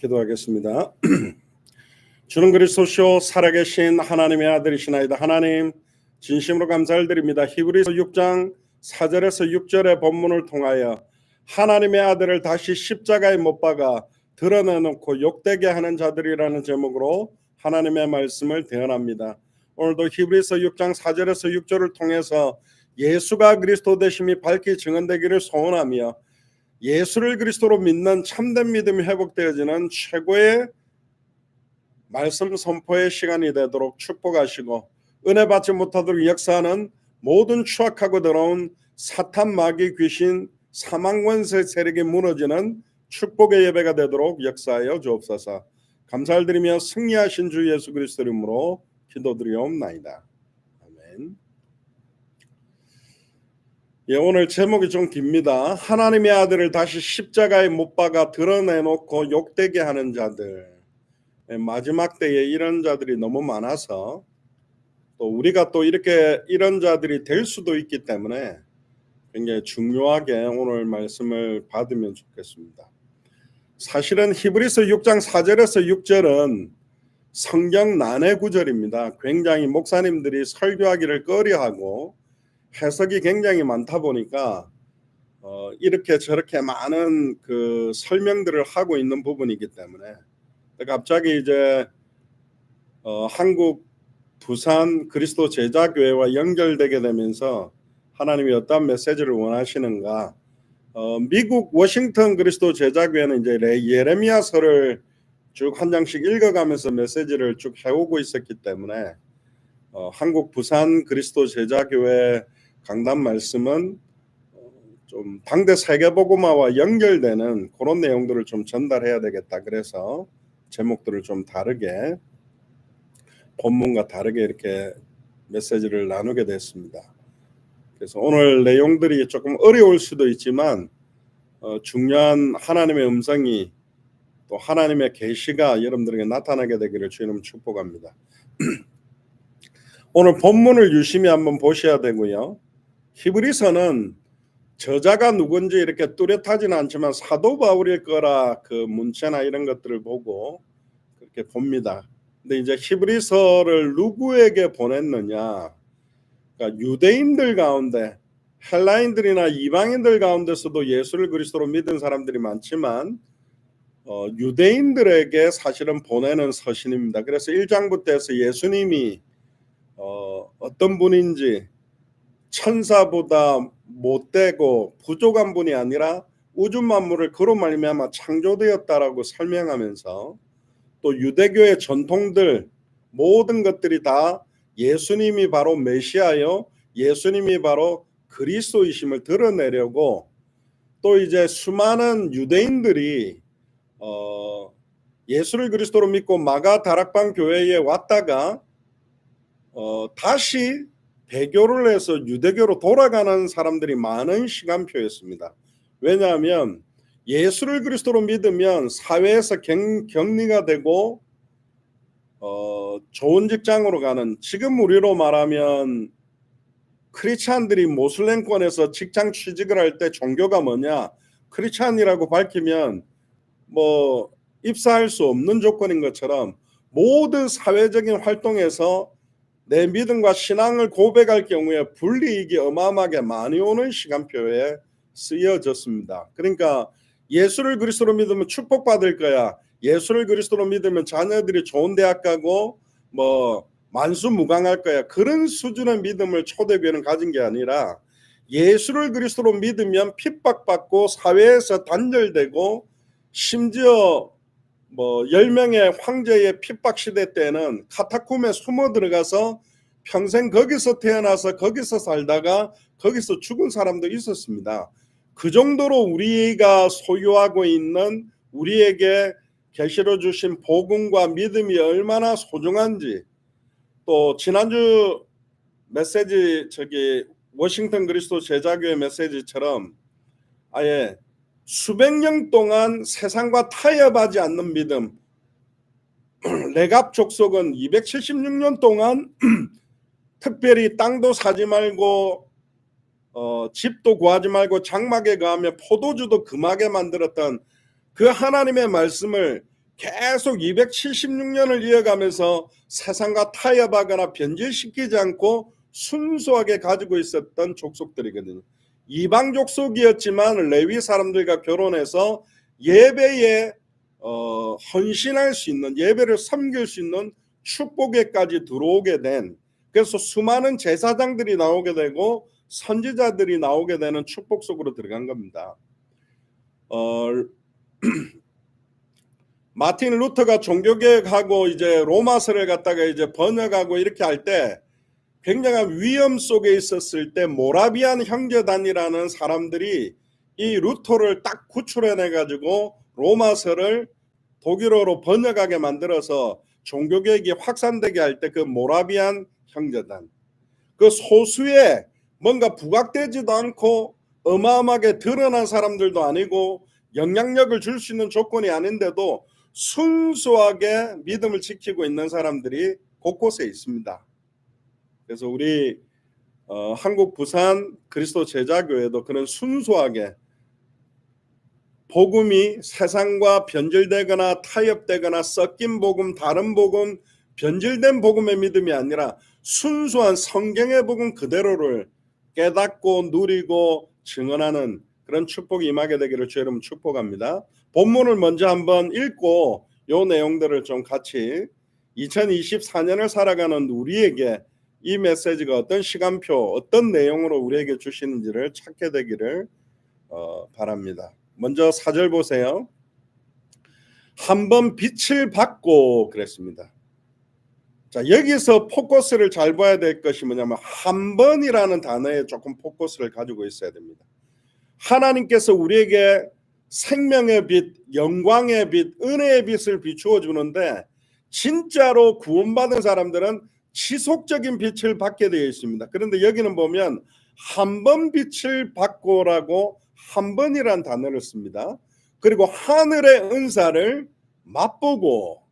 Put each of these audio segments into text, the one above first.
기도하겠습니다. 주는 그리스도시요 살아계신 하나님의 아들이시나이다. 하나님 진심으로 감사를 드립니다. 히브리서 6장 4절에서 6절의 본문을 통하여 하나님의 아들을 다시 십자가에 못 박아 드러내놓고 욕되게 하는 자들이라는 제목으로 하나님의 말씀을 대언합니다. 오늘도 히브리서 6장 4절에서 6절을 통해서 예수가 그리스도 되심이 밝히 증언되기를 소원하며 예수를 그리스도로 믿는 참된 믿음이 회복되어지는 최고의 말씀 선포의 시간이 되도록 축복하시고, 은혜 받지 못하도록 역사하는 모든 추악하고 더러운 사탄, 마귀, 귀신, 사망 권세 세력이 무너지는 축복의 예배가 되도록 역사하여 주옵소서. 감사를 드리며 승리하신 주 예수 그리스도 이름으로 기도드리옵나이다. 아멘. 오늘 제목이 좀 깁니다. 하나님의 아들을 다시 십자가에 못 박아 드러내놓고 욕되게 하는 자들. 마지막 때에 이런 자들이 너무 많아서 또 우리가 또 이런 자들이 될 수도 있기 때문에 굉장히 중요하게 오늘 말씀을 받으면 좋겠습니다. 사실은 히브리서 6장 4절에서 6절은 성경 난해 구절입니다. 굉장히 목사님들이 설교하기를 꺼려하고 해석이 굉장히 많다 보니까 이렇게 저렇게 많은 그 설명들을 하고 있는 부분이기 때문에 갑자기 이제 한국 부산 그리스도 제자교회와 연결되게 되면서 하나님이 어떤 메시지를 원하시는가, 미국 워싱턴 그리스도 제자교회는 이제 예레미야서를 쭉 한 장씩 읽어가면서 메시지를 쭉 해오고 있었기 때문에 한국 부산 그리스도 제자교회 강단 말씀은 좀 당대 세계복음화와 연결되는 그런 내용들을 좀 전달해야 되겠다. 그래서 제목들을 좀 다르게, 본문과 다르게 이렇게 메시지를 나누게 됐습니다. 그래서 오늘 내용들이 조금 어려울 수도 있지만 중요한 하나님의 음성이, 또 하나님의 계시가 여러분들에게 나타나게 되기를 주님 축복합니다. 오늘 본문을 유심히 한번 보셔야 되고요. 히브리서는 저자가 누군지 이렇게 뚜렷하지는 않지만 사도 바울일 거라 그 문체나 이런 것들을 보고 그렇게 봅니다. 근데 이제 히브리서를 누구에게 보냈느냐? 그러니까 유대인들 가운데, 헬라인들이나 이방인들 가운데서도 예수를 그리스도로 믿은 사람들이 많지만 유대인들에게 사실은 보내는 서신입니다. 그래서 1장부터 해서 예수님이 어떤 분인지, 천사보다 못되고 부족한 분이 아니라 우주 만물을 그로 말미암아 창조되었다라고 설명하면서, 또 유대교의 전통들 모든 것들이 다 예수님이 바로 메시아요, 예수님이 바로 그리스도이심을 드러내려고, 또 이제 수많은 유대인들이 예수를 그리스도로 믿고 마가 다락방 교회에 왔다가 다시 배교를 해서 유대교로 돌아가는 사람들이 많은 시간표였습니다. 왜냐하면 예수를 그리스도로 믿으면 사회에서 격리가 되고 좋은 직장으로 가는, 지금 우리로 말하면 크리스찬들이 모슬렘권에서 직장 취직을 할 때 종교가 뭐냐, 크리스찬이라고 밝히면 뭐 입사할 수 없는 조건인 것처럼 모든 사회적인 활동에서 내 믿음과 신앙을 고백할 경우에 불이익이 어마어마하게 많이 오는 시간표에 쓰여졌습니다. 그러니까 예수를 그리스도로 믿으면 축복받을 거야, 예수를 그리스도로 믿으면 자녀들이 좋은 대학 가고 뭐 만수무강할 거야, 그런 수준의 믿음을 초대교회는 가진 게 아니라 예수를 그리스도로 믿으면 핍박받고 사회에서 단절되고, 심지어 뭐 10명의 황제의 핍박 시대 때는 카타콤에 숨어 들어가서 평생 거기서 태어나서 거기서 살다가 거기서 죽은 사람도 있었습니다. 그 정도로 우리가 소유하고 있는, 우리에게 계시로 주신 복음과 믿음이 얼마나 소중한지, 또 지난주 메시지 워싱턴 그리스도 제자교회 메시지처럼 아예 수백 년 동안 세상과 타협하지 않는 믿음, 레갑 족속은 276년 동안 특별히 땅도 사지 말고 집도 구하지 말고 장막에 가며 포도주도 금하게 만들었던 그 하나님의 말씀을 계속 276년을 이어가면서 세상과 타협하거나 변질시키지 않고 순수하게 가지고 있었던 족속들이거든요. 이방 족속이었지만 레위 사람들과 결혼해서 예배에 헌신할 수 있는, 예배를 섬길 수 있는 축복에까지 들어오게 된, 그래서 수많은 제사장들이 나오게 되고 선지자들이 나오게 되는 축복 속으로 들어간 겁니다. 마틴 루터가 종교개혁하고 이제 로마서를 갖다가 이제 번역하고 이렇게 할 때 굉장한 위험 속에 있었을 때 모라비안 형제단이라는 사람들이 이 루터를 딱 구출해내 가지고 로마서를 독일어로 번역하게 만들어서 종교개혁이 확산되게 할 때 그 모라비안 형제단, 그 소수의 뭔가 부각되지도 않고 어마어마하게 드러난 사람들도 아니고 영향력을 줄 수 있는 조건이 아닌데도 순수하게 믿음을 지키고 있는 사람들이 곳곳에 있습니다. 그래서 우리 한국 부산 그리스도 제자교회도 그런 순수하게 복음이 세상과 변질되거나 타협되거나 섞인 복음, 다른 복음, 변질된 복음의 믿음이 아니라 순수한 성경의 복음 그대로를 깨닫고 누리고 증언하는 그런 축복이 임하게 되기를 주 여러분 축복합니다. 본문을 먼저 한번 읽고 이 내용들을 좀 같이 2024년을 살아가는 우리에게 이 메시지가 어떤 시간표, 어떤 내용으로 우리에게 주시는지를 찾게 되기를 바랍니다. 먼저 4절 보세요. 한번 빛을 받고 그랬습니다. 자, 여기서 포커스를 잘 봐야 될 것이 뭐냐면 한 번이라는 단어에 조금 포커스를 가지고 있어야 됩니다. 하나님께서 우리에게 생명의 빛, 영광의 빛, 은혜의 빛을 비추어 주는데 진짜로 구원받은 사람들은 지속적인 빛을 받게 되어 있습니다. 그런데 여기는 보면 한 번 빛을 받고라고 한 번이란 단어를 씁니다. 그리고 하늘의 은사를 맛보고,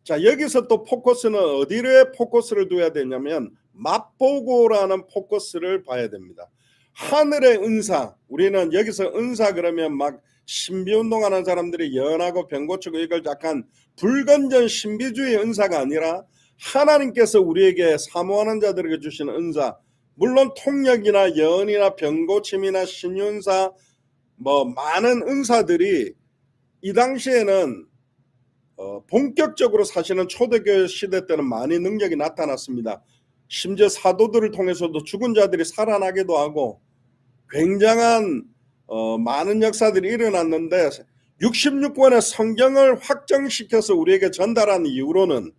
자, 여기서 또 포커스는 어디에 포커스를 둬야 되냐면 맛보고라는 포커스를 봐야 됩니다. 하늘의 은사, 우리는 여기서 은사 그러면 막 신비운동하는 사람들이 연하고 병 고치고 이걸 약간 불건전 신비주의 은사가 아니라 하나님께서 우리에게 사모하는 자들에게 주시는 은사, 물론 통역이나 예언이나 병 고침이나 신윤사 뭐 많은 은사들이 이 당시에는 본격적으로 사실은 초대교회 시대 때는 많이 능력이 나타났습니다. 심지어 사도들을 통해서도 죽은 자들이 살아나기도 하고 굉장한 많은 역사들이 일어났는데 66권의 성경을 확정시켜서 우리에게 전달한 이후로는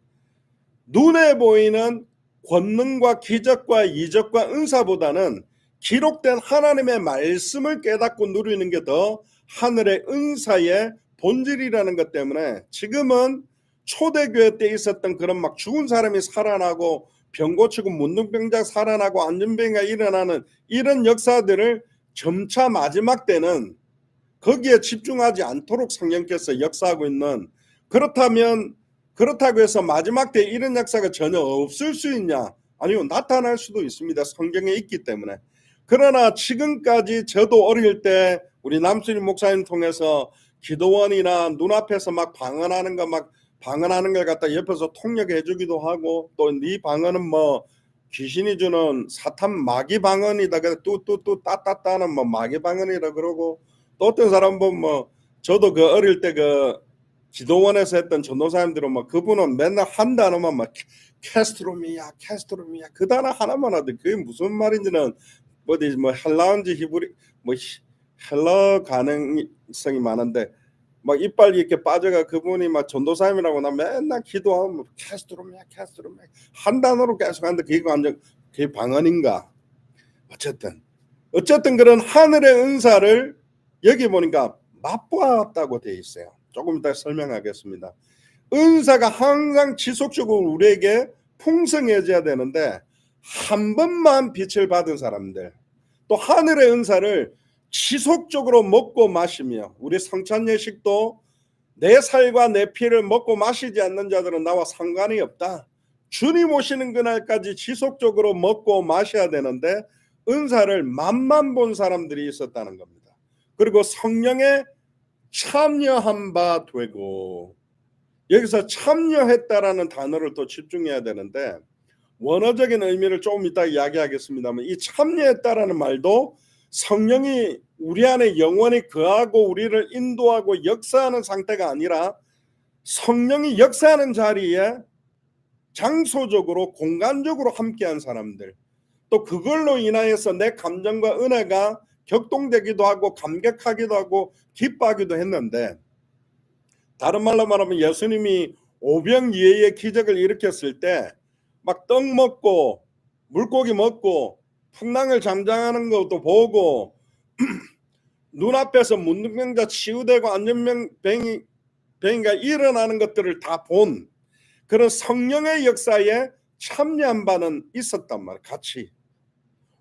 눈에 보이는 권능과 기적과 이적과 은사보다는 기록된 하나님의 말씀을 깨닫고 누리는 게 더 하늘의 은사의 본질이라는 것 때문에 지금은 초대교회 때 있었던 그런 막 죽은 사람이 살아나고 병 고치고 문둥병자 살아나고 안전병이가 일어나는 이런 역사들을 점차 마지막 때는 거기에 집중하지 않도록 성령께서 역사하고 있는, 그렇다고 해서 마지막 때 이런 역사가 전혀 없을 수 있냐? 아니요, 나타날 수도 있습니다. 성경에 있기 때문에. 그러나 지금까지 저도 어릴 때 우리 남순희 목사님 통해서 기도원이나 눈앞에서 막 방언하는 걸 갖다 옆에서 통역해 주기도 하고, 또 네 방언은 뭐 귀신이 주는 사탄 마귀 방언이다. 그래 뚜뚜뚜 따따따는 뭐 마귀 방언이라 그러고, 또 어떤 사람은 뭐 저도 그 어릴 때 그 기도원에서 했던 전도사님들은 뭐 그분은 맨날 한 단어만 막 캐스트로미야 그 단어 하나만 하더니 그게 무슨 말인지는 어디 뭐 헬라어인지 히브리 뭐 헬러 가능성이 많은데 막 이빨 이렇게 빠져가 그분이 막 전도사님이라고 나 맨날 기도하면 뭐 캐스트로미야 한 단어로 계속 하는데 그게 방언인가? 어쨌든 그런 하늘의 은사를 여기 보니까 맛보았다고 되어 있어요. 조금 이따 설명하겠습니다. 은사가 항상 지속적으로 우리에게 풍성해져야 되는데 한 번만 빛을 받은 사람들, 또 하늘의 은사를 지속적으로 먹고 마시며, 우리 성찬 예식도 내 살과 내 피를 먹고 마시지 않는 자들은 나와 상관이 없다. 주님 오시는 그날까지 지속적으로 먹고 마셔야 되는데 은사를 맛만 본 사람들이 있었다는 겁니다. 그리고 성령에 참여한 바 되고, 여기서 참여했다라는 단어를 또 집중해야 되는데 원어적인 의미를 조금 이따 이야기하겠습니다만 이 참여했다라는 말도 성령이 우리 안에 영원히 거하고 우리를 인도하고 역사하는 상태가 아니라 성령이 역사하는 자리에 장소적으로 공간적으로 함께한 사람들, 또 그걸로 인하여서 내 감정과 은혜가 격동되기도 하고 감격하기도 하고 기뻐하기도 했는데, 다른 말로 말하면 예수님이 오병이어의 기적을 일으켰을 때 막 떡 먹고 물고기 먹고 풍랑을 잠잠하는 것도 보고 눈앞에서 문둥병자 치유되고 안전병이가 일어나는 것들을 다 본 그런 성령의 역사에 참여한 바는 있었단 말이에요. 같이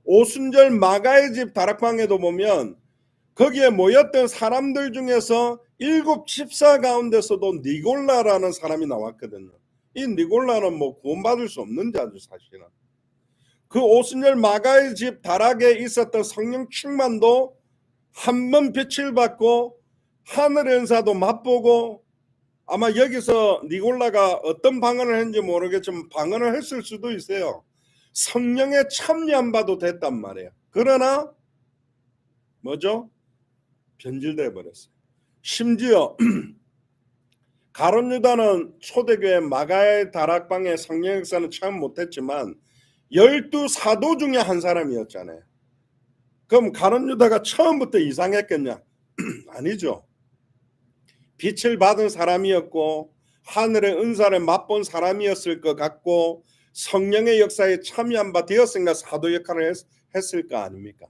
오순절 마가의 집 다락방에도 보면 거기에 모였던 사람들 중에서 7 집사 가운데서도 니골라라는 사람이 나왔거든요. 이 니골라는 뭐 구원받을 수 없는 자죠. 사실은 그 오순절 마가의 집 다락에 있었던 성령 충만도 한 번 빛을 받고 하늘의 은사도 맛보고, 아마 여기서 니골라가 어떤 방언을 했는지 모르겠지만 방언을 했을 수도 있어요. 성령에 참여한 바도 됐단 말이에요. 그러나 뭐죠? 변질돼 버렸어요. 심지어 가룟 유다는 초대교회 마가의 다락방의 성령 역사는 처음 못했지만 12 사도 중에 한 사람이었잖아요. 그럼 가룟 유다가 처음부터 이상했겠냐? 아니죠. 빛을 받은 사람이었고 하늘의 은사를 맛본 사람이었을 것 같고 성령의 역사에 참여한 바 되었으니까 사도 역할을 했을 거 아닙니까?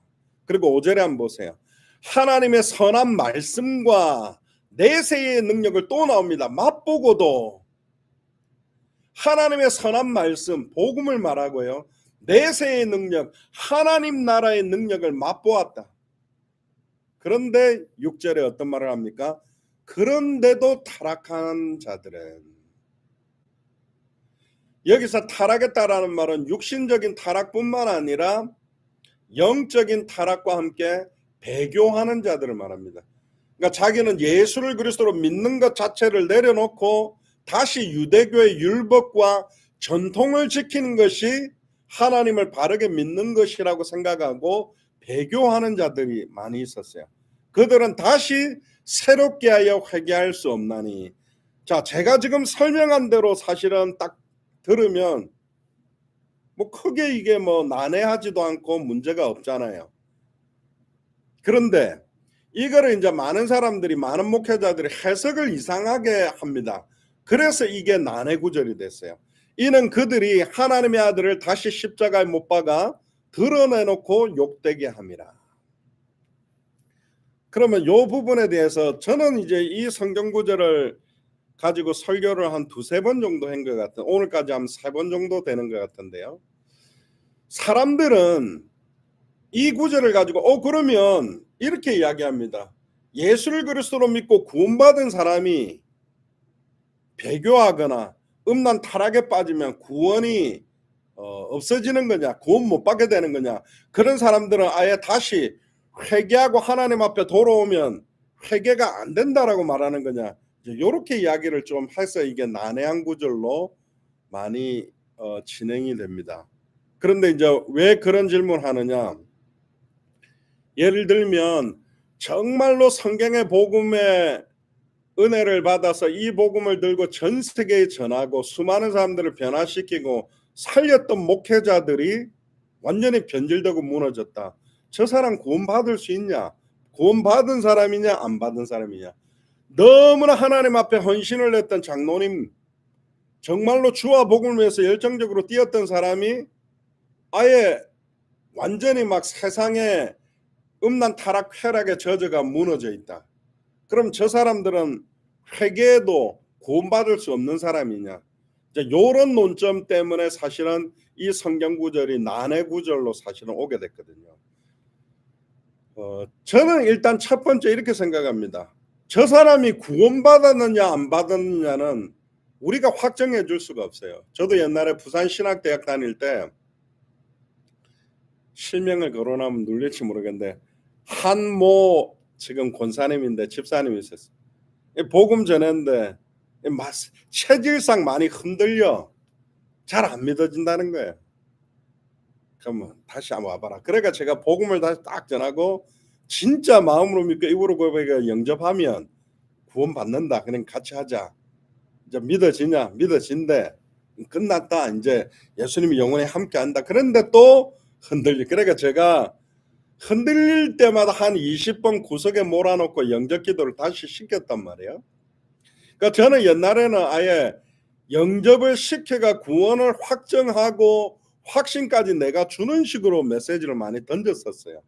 그리고 5절에 한번 보세요. 하나님의 선한 말씀과 내세의 능력을 또 나옵니다. 맛보고도 하나님의 선한 말씀, 복음을 말하고요. 내세의 능력, 하나님 나라의 능력을 맛보았다. 그런데 6절에 어떤 말을 합니까? 그런데도 타락한 자들은, 여기서 타락했다라는 말은 육신적인 타락뿐만 아니라 영적인 타락과 함께 배교하는 자들을 말합니다. 그러니까 자기는 예수를 그리스도로 믿는 것 자체를 내려놓고 다시 유대교의 율법과 전통을 지키는 것이 하나님을 바르게 믿는 것이라고 생각하고 배교하는 자들이 많이 있었어요. 그들은 다시 새롭게 하여 회개할 수 없나니. 자, 제가 지금 설명한 대로 사실은 딱 들으면 뭐 크게 이게 뭐 난해하지도 않고 문제가 없잖아요. 그런데 이거를 이제 많은 사람들이, 많은 목회자들이 해석을 이상하게 합니다. 그래서 이게 난해 구절이 됐어요. 이는 그들이 하나님의 아들을 다시 십자가에 못 박아 드러내놓고 욕되게 함이라. 그러면 이 부분에 대해서 저는 이제 이 성경 구절을 가지고 설교를 한 2-3번 정도 한 것 같은, 오늘까지 한 3번 정도 되는 것 같은데요. 사람들은 이 구절을 가지고 그러면 이렇게 이야기합니다. 예수를 그리스도로 믿고 구원받은 사람이 배교하거나 음란 타락에 빠지면 구원이 없어지는 거냐, 구원 못 받게 되는 거냐, 그런 사람들은 아예 다시 회개하고 하나님 앞에 돌아오면 회개가 안 된다라고 말하는 거냐, 이렇게 이야기를 좀 해서 이게 난해한 구절로 많이 진행이 됩니다. 그런데 이제 왜 그런 질문을 하느냐, 예를 들면 정말로 성경의 복음의 은혜를 받아서 이 복음을 들고 전 세계에 전하고 수많은 사람들을 변화시키고 살렸던 목회자들이 완전히 변질되고 무너졌다. 저 사람 구원받을 수 있냐? 구원받은 사람이냐 안 받은 사람이냐? 너무나 하나님 앞에 헌신을 했던 장로님, 정말로 주와 복음을 위해서 열정적으로 뛰었던 사람이 아예 완전히 막 세상에 음란 타락 쾌락에 젖어가 무너져 있다. 그럼 저 사람들은 회개도 구원받을 수 없는 사람이냐? 이런 논점 때문에 사실은 이 성경 구절이 난해 구절로 사실은 오게 됐거든요. 저는 일단 첫 번째 이렇게 생각합니다. 저 사람이 구원받았느냐 안 받았느냐는 우리가 확정해 줄 수가 없어요. 저도 옛날에 부산신학대학 다닐 때 실명을 거론하면 눌릴지 모르겠는데 한모 지금 권사님인데 집사님이 있었어요. 복음 전했는데 체질상 많이 흔들려. 잘 안 믿어진다는 거예요. 그러면 다시 한번 와봐라. 그러니까 제가 복음을 다시 딱 전하고 진짜 마음으로 믿고 입으로 고백해 영접하면 구원받는다. 그냥 같이 하자. 이제 믿어지냐? 믿어진대. 끝났다. 이제 예수님이 영원히 함께한다. 그런데 또 흔들리. 그러니까 제가 흔들릴 때마다 한 20번 구석에 몰아놓고 영접 기도를 다시 시켰단 말이에요. 그러니까 저는 옛날에는 아예 영접을 시켜가 구원을 확정하고 확신까지 내가 주는 식으로 메시지를 많이 던졌었어요.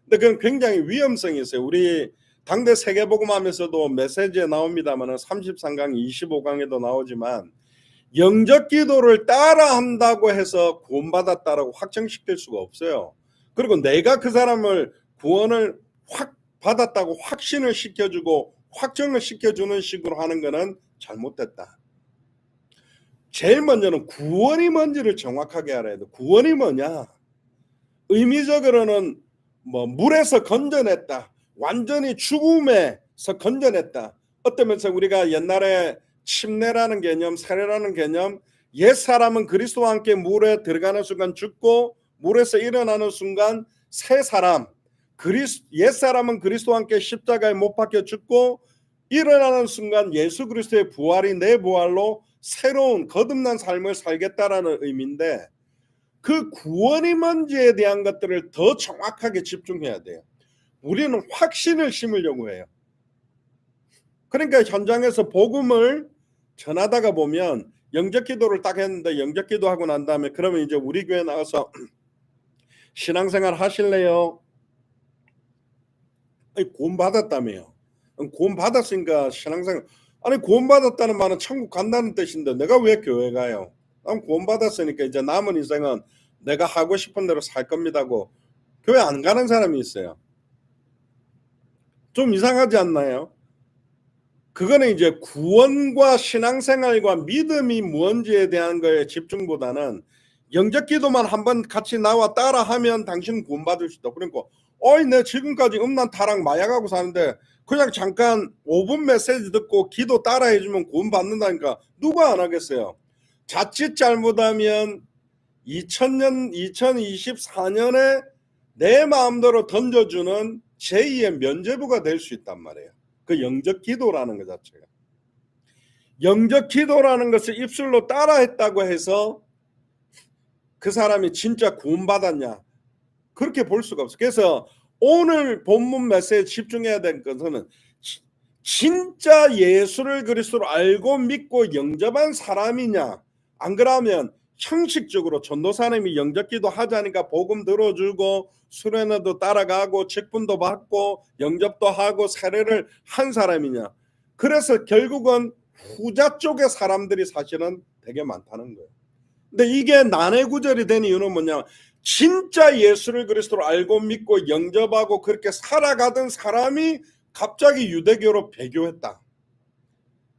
근데 그건 굉장히 위험성이 있어요. 우리 당대 세계복음하면서도 메시지에 나옵니다만 33강 25강에도 나오지만 영접 기도를 따라한다고 해서 구원받았다라고 확정시킬 수가 없어요. 그리고 내가 그 사람을 구원을 확 받았다고 확신을 시켜주고 확정을 시켜주는 식으로 하는 거는 잘못됐다. 제일 먼저는 구원이 뭔지를 정확하게 알아야 돼. 구원이 뭐냐? 의미적으로는 뭐 물에서 건져냈다. 완전히 죽음에서 건져냈다. 어떤 면에서 우리가 옛날에 침례라는 개념, 세례라는 개념, 옛사람은 그리스도와 함께 물에 들어가는 순간 죽고 물에서 일어나는 순간 새 사람, 옛사람은 그리스도와 함께 십자가에 못 박혀 죽고 일어나는 순간 예수 그리스도의 부활이 내 부활로 새로운 거듭난 삶을 살겠다라는 의미인데 그 구원이 뭔지에 대한 것들을 더 정확하게 집중해야 돼요. 우리는 확신을 심으려고 해요. 그러니까 현장에서 복음을 전하다가 보면 영접 기도를 딱 했는데 영접 기도하고 난 다음에 그러면 이제 우리 교회 나가서 신앙생활 하실래요? 아니, 구원 받았다며요. 구원 받았으니까 신앙생활. 아니 구원 받았다는 말은 천국 간다는 뜻인데 내가 왜 교회 가요? 난 구원 받았으니까 이제 남은 인생은 내가 하고 싶은 대로 살 겁니다고 교회 안 가는 사람이 있어요. 좀 이상하지 않나요? 그거는 이제 구원과 신앙생활과 믿음이 뭔지에 대한 거에 집중보다는 영접 기도만 한번 같이 나와 따라하면 당신 구원받을 수 있다. 그러니까 내 지금까지 음란 타락 마약하고 사는데 그냥 잠깐 5분 메시지 듣고 기도 따라해주면 구원받는다니까 누가 안 하겠어요. 자칫 잘못하면 2024년에 내 마음대로 던져주는 제2의 면죄부가 될 수 있단 말이에요. 그 영접 기도라는 것 자체가. 영접 기도라는 것을 입술로 따라했다고 해서 그 사람이 진짜 구원받았냐? 그렇게 볼 수가 없어요. 그래서 오늘 본문 메시지에 집중해야 될 것은 진짜 예수를 그리스도로 알고 믿고 영접한 사람이냐? 안 그러면 형식적으로 전도사님이 영접기도 하자니까 복음 들어주고 수련회도 따라가고 직분도 받고 영접도 하고 세례를 한 사람이냐. 그래서 결국은 후자 쪽의 사람들이 사실은 되게 많다는 거예요. 근데 이게 난해 구절이 된 이유는 뭐냐. 진짜 예수를 그리스도로 알고 믿고 영접하고 그렇게 살아가던 사람이 갑자기 유대교로 배교했다.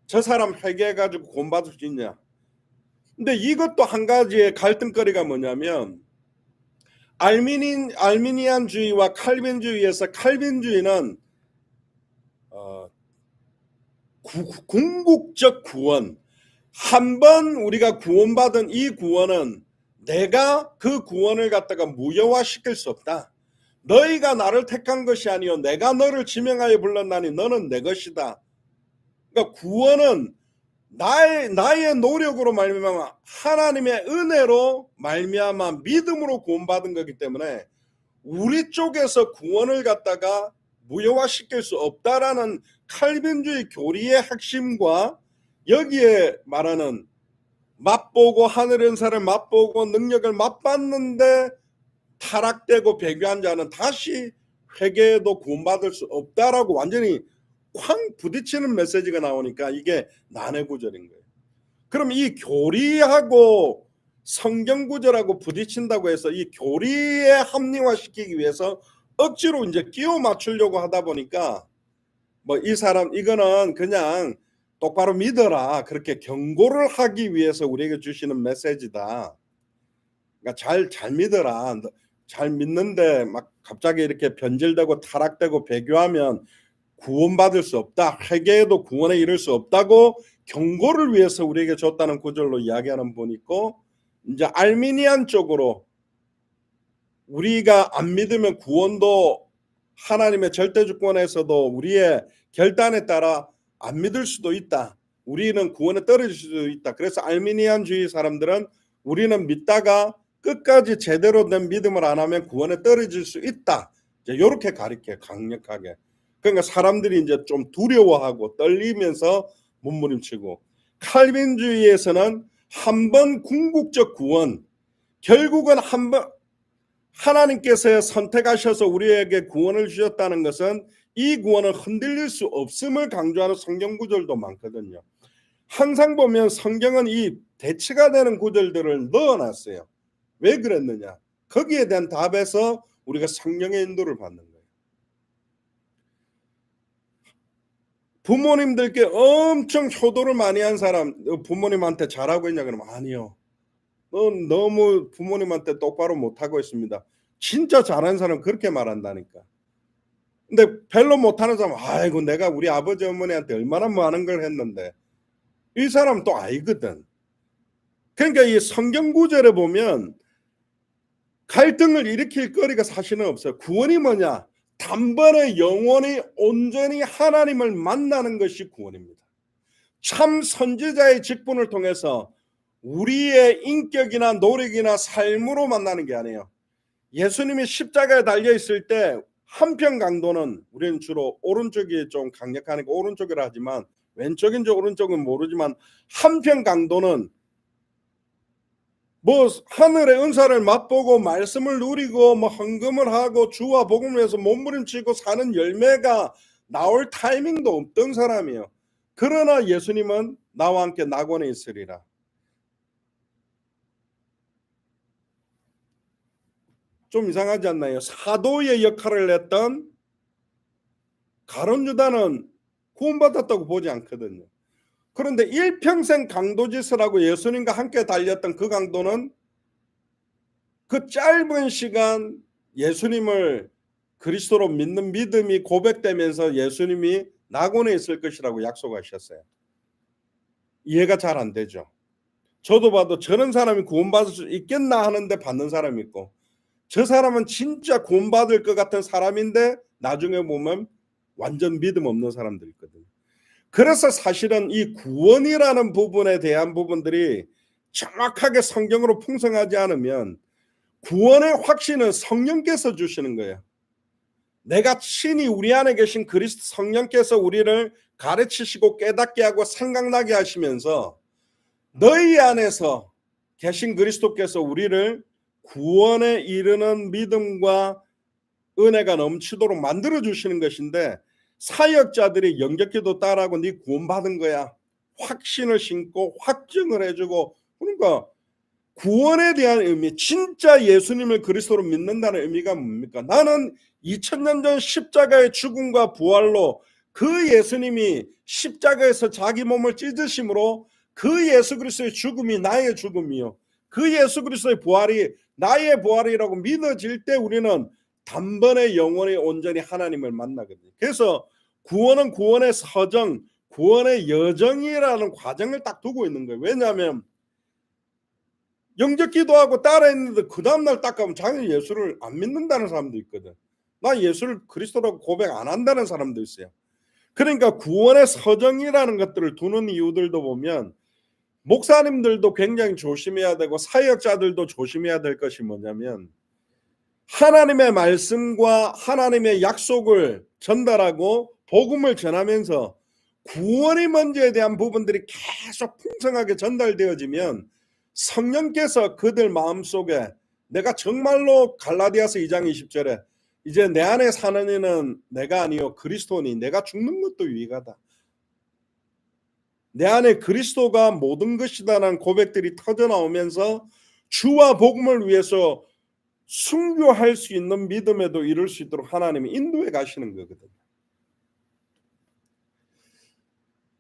저 사람 회개해가지고 구원받을 수 있냐. 근데 이것도 한 가지의 갈등거리가 뭐냐면 알미니안주의와 칼빈주의에서 칼빈주의는 궁극적 구원, 한번 우리가 구원받은 이 구원은 내가 그 구원을 갖다가 무효화시킬 수 없다. 너희가 나를 택한 것이 아니요 내가 너를 지명하여 불렀나니 너는 내 것이다. 그러니까 구원은 나의 노력으로 말미암아 하나님의 은혜로 말미암아 믿음으로 구원받은 거기 때문에 우리 쪽에서 구원을 갖다가 무효화시킬 수 없다라는 칼빈주의 교리의 핵심과 여기에 말하는 맛보고 하늘의 은사를 맛보고 능력을 맛봤는데 타락되고 배교한 자는 다시 회개해도 구원받을 수 없다라고 완전히 쾅 부딪히는 메시지가 나오니까 이게 난해 구절인 거예요. 그럼 이 교리하고 성경 구절하고 부딪힌다고 해서 이 교리에 합리화시키기 위해서 억지로 이제 끼워 맞추려고 하다 보니까 뭐 이 사람 이거는 그냥 똑바로 믿어라 그렇게 경고를 하기 위해서 우리에게 주시는 메시지다. 그러니까 잘 믿어라. 잘 믿는데 막 갑자기 이렇게 변질되고 타락되고 배교하면 구원받을 수 없다. 회개해도 구원에 이를 수 없다고 경고를 위해서 우리에게 줬다는 구절로 이야기하는 분이 있고, 이제 알미니안 쪽으로 우리가 안 믿으면 구원도 하나님의 절대주권에서도 우리의 결단에 따라 안 믿을 수도 있다. 우리는 구원에 떨어질 수도 있다. 그래서 알미니안주의 사람들은 우리는 믿다가 끝까지 제대로 된 믿음을 안 하면 구원에 떨어질 수 있다. 이제 이렇게 가르쳐요, 강력하게. 그러니까 사람들이 이제 좀 두려워하고 떨리면서 몸부림치고, 칼빈주의에서는 한 번 궁극적 구원, 결국은 한 번 하나님께서 선택하셔서 우리에게 구원을 주셨다는 것은 이 구원을 흔들릴 수 없음을 강조하는 성경 구절도 많거든요. 항상 보면 성경은 이 대치가 되는 구절들을 넣어놨어요. 왜 그랬느냐? 거기에 대한 답에서 우리가 성령의 인도를 받는 거예요. 부모님들께 엄청 효도를 많이 한 사람, 부모님한테 잘하고 있냐 그러면 아니요. 넌 너무 부모님한테 똑바로 못하고 있습니다. 진짜 잘하는 사람 그렇게 말한다니까. 근데 별로 못하는 사람, 아이고 내가 우리 아버지 어머니한테 얼마나 많은 걸 했는데, 이 사람 또 알거든. 그러니까 이 성경 구절에 보면 갈등을 일으킬 거리가 사실은 없어요. 구원이 뭐냐? 단번에 영원히 온전히 하나님을 만나는 것이 구원입니다. 참 선지자의 직분을 통해서 우리의 인격이나 노력이나 삶으로 만나는 게 아니에요. 예수님이 십자가에 달려 있을 때 한편 강도는, 우리는 주로 오른쪽이 좀 강력하니까 오른쪽이라 하지만 왼쪽인지 오른쪽은 모르지만, 한편 강도는 뭐 하늘의 은사를 맛보고 말씀을 누리고 뭐 헌금을 하고 주와 복음을 위해서 몸부림치고 사는 열매가 나올 타이밍도 없던 사람이에요. 그러나 예수님은 나와 함께 낙원에 있으리라. 좀 이상하지 않나요? 사도의 역할을 했던 가룟 유다는 구원받았다고 보지 않거든요. 그런데 일평생 강도짓을 하고 예수님과 함께 달렸던 그 강도는 그 짧은 시간 예수님을 그리스도로 믿는 믿음이 고백되면서 예수님이 낙원에 있을 것이라고 약속하셨어요. 이해가 잘 안 되죠. 저도 봐도 저런 사람이 구원받을 수 있겠나 하는데 받는 사람이 있고, 저 사람은 진짜 구원받을 것 같은 사람인데 나중에 보면 완전 믿음 없는 사람들이 있거든요. 그래서 사실은 이 구원이라는 부분에 대한 부분들이 정확하게 성경으로 풍성하지 않으면, 구원의 확신은 성령께서 주시는 거예요. 내가 친히 우리 안에 계신 그리스도 성령께서 우리를 가르치시고 깨닫게 하고 생각나게 하시면서 너희 안에서 계신 그리스도께서 우리를 구원에 이르는 믿음과 은혜가 넘치도록 만들어 주시는 것인데, 사역자들이 영접기도 따라하고 네 구원받은 거야 확신을 심고 확증을 해주고, 그러니까 구원에 대한 의미, 진짜 예수님을 그리스도로 믿는다는 의미가 뭡니까? 나는 2000년 전 십자가의 죽음과 부활로 그 예수님이 십자가에서 자기 몸을 찢으심으로 그 예수 그리스도의 죽음이 나의 죽음이요, 그 예수 그리스도의 부활이 나의 부활이라고 믿어질 때 우리는 단번에 영원히 온전히 하나님을 만나거든요. 그래서 구원은 구원의 서정, 구원의 여정이라는 과정을 딱 두고 있는 거예요. 왜냐하면 영접 기도하고 따라했는데 그 다음날 딱 가면 자기는 예수를 안 믿는다는 사람도 있거든. 나 예수를 그리스도라고 고백 안 한다는 사람도 있어요. 그러니까 구원의 서정이라는 것들을 두는 이유들도 보면, 목사님들도 굉장히 조심해야 되고 사역자들도 조심해야 될 것이 뭐냐면, 하나님의 말씀과 하나님의 약속을 전달하고 복음을 전하면서 구원의 문제에 대한 부분들이 계속 풍성하게 전달되어지면 성령께서 그들 마음속에, 내가 정말로 갈라디아서 2장 20절에 이제 내 안에 사는 이는 내가 아니요 그리스도니 내가 죽는 것도 유익하다, 내 안에 그리스도가 모든 것이다라는 고백들이 터져나오면서 주와 복음을 위해서 순교할 수 있는 믿음에도 이룰 수 있도록 하나님이 인도해 가시는 거거든요.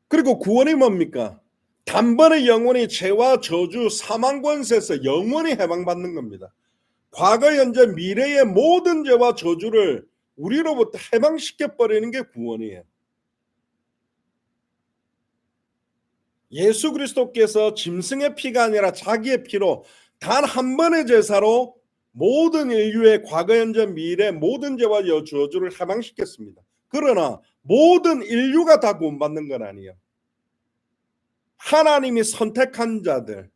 그리고 구원이 뭡니까? 단번에 영원히 죄와 저주 사망 권세에서 영원히 해방받는 겁니다. 과거 현재 미래의 모든 죄와 저주를 우리로부터 해방시켜버리는 게 구원이에요. 예수 그리스도께서 짐승의 피가 아니라 자기의 피로 단 한 번의 제사로 모든 인류의 과거 현재 미래 모든 죄와 저주를 해방시켰습니다. 그러나 모든 인류가 다 구원받는 건 아니에요. 하나님이 선택한 자들,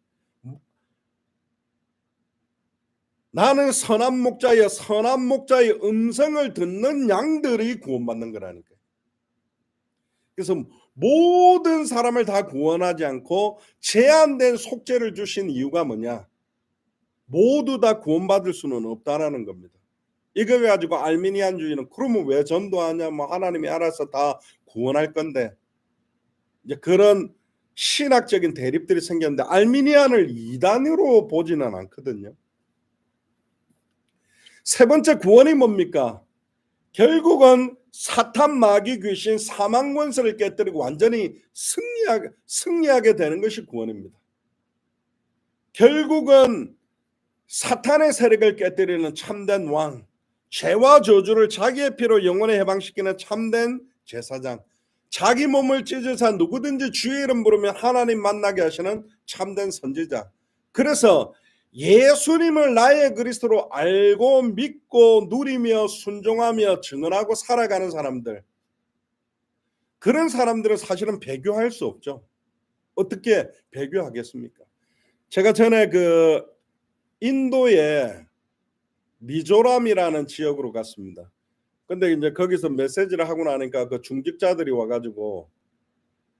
나는 선한 목자여 선한 목자의 음성을 듣는 양들이 구원받는 거라니까요. 그래서 모든 사람을 다 구원하지 않고 제한된 속죄를 주신 이유가 뭐냐? 모두 다 구원받을 수는 없다라는 겁니다. 이거 가지고 알미니안주의는 그러면 왜 전도하냐? 뭐 하나님이 알아서 다 구원할 건데, 이제 그런 신학적인 대립들이 생겼는데 알미니안을 이단으로 보지는 않거든요. 세 번째 구원이 뭡니까? 결국은 사탄 마귀 귀신 사망 권세를 깨뜨리고 완전히 승리하게 되는 것이 구원입니다. 결국은 사탄의 세력을 깨뜨리는 참된 왕, 죄와 저주를 자기의 피로 영원히 해방시키는 참된 제사장, 자기 몸을 찢으사 누구든지 주의 이름 부르면 하나님 만나게 하시는 참된 선지자. 그래서 예수님을 나의 그리스도로 알고 믿고 누리며 순종하며 증언하고 살아가는 사람들, 그런 사람들은 사실은 배교할 수 없죠. 어떻게 배교하겠습니까? 제가 전에 그 인도의 미조람이라는 지역으로 갔습니다. 근데 이제 거기서 메시지를 하고 나니까 그 중직자들이 와가지고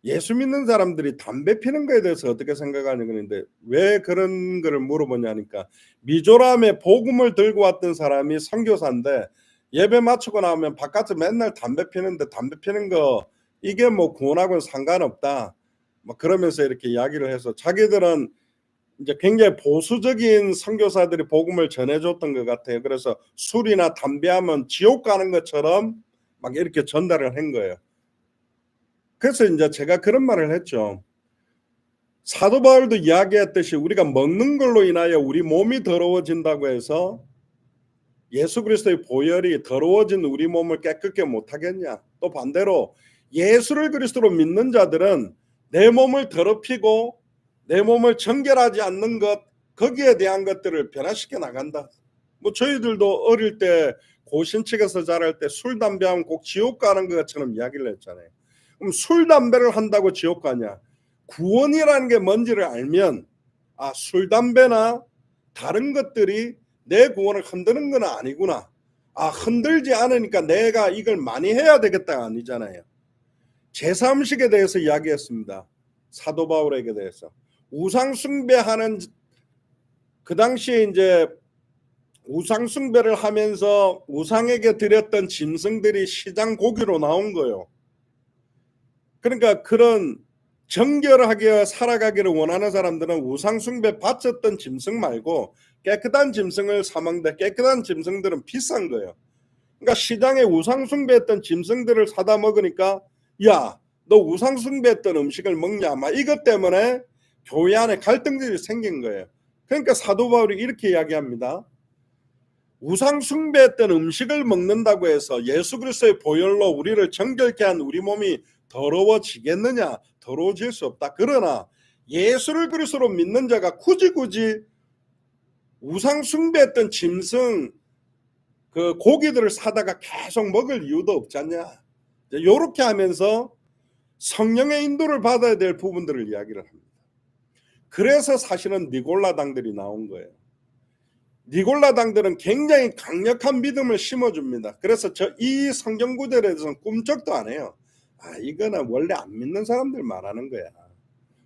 예수 믿는 사람들이 담배 피는 거에 대해서 어떻게 생각하냐 그러는데 왜 그런 거를 물어보냐니까 미조람에 복음을 들고 왔던 사람이 선교사인데 예배 마치고 나오면 바깥에 맨날 담배 피는데 담배 피는 거 이게 뭐 구원하고는 상관없다. 막 그러면서 이렇게 이야기를 해서 자기들은 이제 굉장히 보수적인 선교사들이 복음을 전해줬던 것 같아요. 그래서 술이나 담배하면 지옥 가는 것처럼 막 이렇게 전달을 한 거예요. 그래서 이제 제가 그런 말을 했죠. 사도 바울도 이야기했듯이 우리가 먹는 걸로 인하여 우리 몸이 더러워진다고 해서 예수 그리스도의 보혈이 더러워진 우리 몸을 깨끗게 못하겠냐. 또 반대로 예수를 그리스도로 믿는 자들은 내 몸을 더럽히고 내 몸을 정결하지 않는 것, 거기에 대한 것들을 변화시켜 나간다. 뭐 저희들도 어릴 때 고신측에서 자랄 때 술 담배하면 꼭 지옥 가는 것처럼 이야기를 했잖아요. 그럼 술 담배를 한다고 지옥 가냐? 구원이라는 게 뭔지를 알면 술 담배나 다른 것들이 내 구원을 흔드는 건 아니구나. 흔들지 않으니까 내가 이걸 많이 해야 되겠다 아니잖아요. 제사 음식에 대해서 이야기했습니다. 사도 바울에게 대해서. 우상 숭배하는 그 당시에 이제 우상 숭배를 하면서 우상에게 드렸던 짐승들이 시장 고기로 나온 거예요. 그러니까 그런 정결하게 살아가기를 원하는 사람들은 우상 숭배 바쳤던 짐승 말고 깨끗한 짐승을 사 먹는데 깨끗한 짐승들은 비싼 거예요. 그러니까 시장에 우상 숭배했던 짐승들을 사다 먹으니까 야, 너 우상 숭배했던 음식을 먹냐? 막 이것 때문에 교회 안에 갈등들이 생긴 거예요. 그러니까 사도 바울이 이렇게 이야기합니다. 우상 숭배했던 음식을 먹는다고 해서 예수 그리스도의 보혈로 우리를 정결케 한 우리 몸이 더러워지겠느냐? 더러워질 수 없다. 그러나 예수를 그리스도로 믿는 자가 굳이 우상 숭배했던 짐승 그 고기들을 사다가 계속 먹을 이유도 없지 않냐? 이렇게 하면서 성령의 인도를 받아야 될 부분들을 이야기를 합니다. 그래서 사실은 니골라당들이 나온 거예요. 니골라당들은 굉장히 강력한 믿음을 심어줍니다. 그래서 이 성경 구절에 대해서는 꿈쩍도 안 해요. 이거는 원래 안 믿는 사람들 말하는 거야.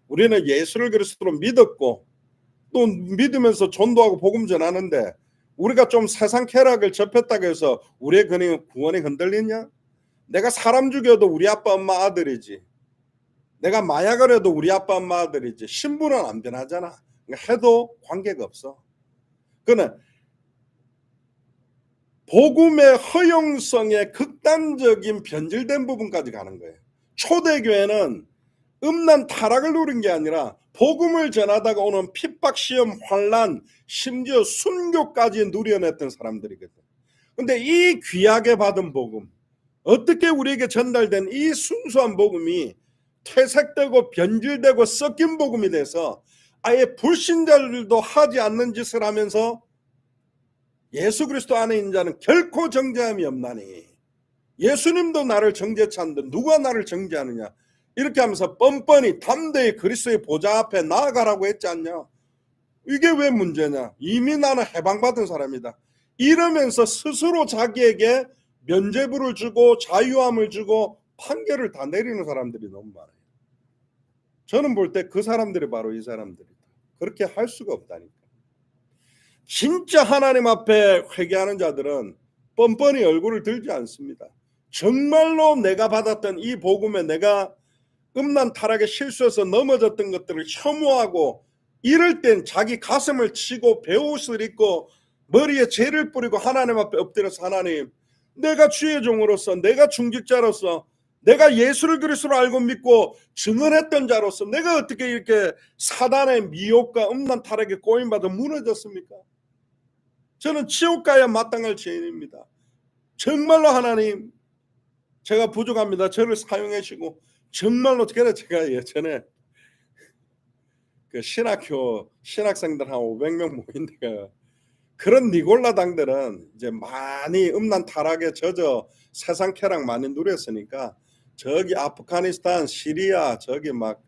우리는 예수를 그리스도로 믿었고 또 믿으면서 전도하고 복음 전하는데 우리가 좀 세상 쾌락을 접했다고 해서 우리의 구원이 흔들리냐? 내가 사람 죽여도 우리 아빠 엄마 아들이지. 내가 마약을 해도 우리 아빠 엄마 아들이지. 신분은 안 변하잖아. 해도 관계가 없어. 그는 복음의 허용성의 극단적인 변질된 부분까지 가는 거예요. 초대교회는 음란 타락을 누린 게 아니라 복음을 전하다가 오는 핍박, 시험, 환난, 심지어 순교까지 누려냈던 사람들이거든. 근데 이 귀하게 받은 복음, 어떻게 우리에게 전달된 이 순수한 복음이 퇴색되고 변질되고 섞인 복음이 돼서 아예 불신자들도 하지 않는 짓을 하면서 예수 그리스도 안에 있는 자는 결코 정죄함이 없나니 예수님도 나를 정죄치 않는데 누가 나를 정죄하느냐, 이렇게 하면서 뻔뻔히 담대히 그리스도의 보좌 앞에 나아가라고 했지 않냐. 이게 왜 문제냐? 이미 나는 해방받은 사람이다 이러면서 스스로 자기에게 면죄부를 주고 자유함을 주고 판결을 다 내리는 사람들이 너무 많아요. 저는 볼 때 그 사람들이 바로 이 사람들이다. 그렇게 할 수가 없다니까. 진짜 하나님 앞에 회개하는 자들은 뻔뻔히 얼굴을 들지 않습니다. 정말로 내가 받았던 이 복음에 내가 음란 타락에 실수해서 넘어졌던 것들을 혐오하고 이럴 땐 자기 가슴을 치고 베옷을 입고 머리에 재를 뿌리고 하나님 앞에 엎드려서 하나님, 내가 주의 종으로서, 내가 중직자로서, 내가 예수를 그리스도로 알고 믿고 증언했던 자로서 내가 어떻게 이렇게 사단의 미혹과 음란 타락에 꼬임받아 무너졌습니까? 저는 지옥 가야 마땅할 죄인입니다. 정말로 하나님, 제가 부족합니다. 저를 사용해 주시고, 정말로 제가 예전에 그 신학생들 한 500명 모인 데가, 그런 니골라당들은 이제 많이 음란 타락에 젖어 세상 쾌락 많이 누렸으니까 저기 아프가니스탄, 시리아, 저기 막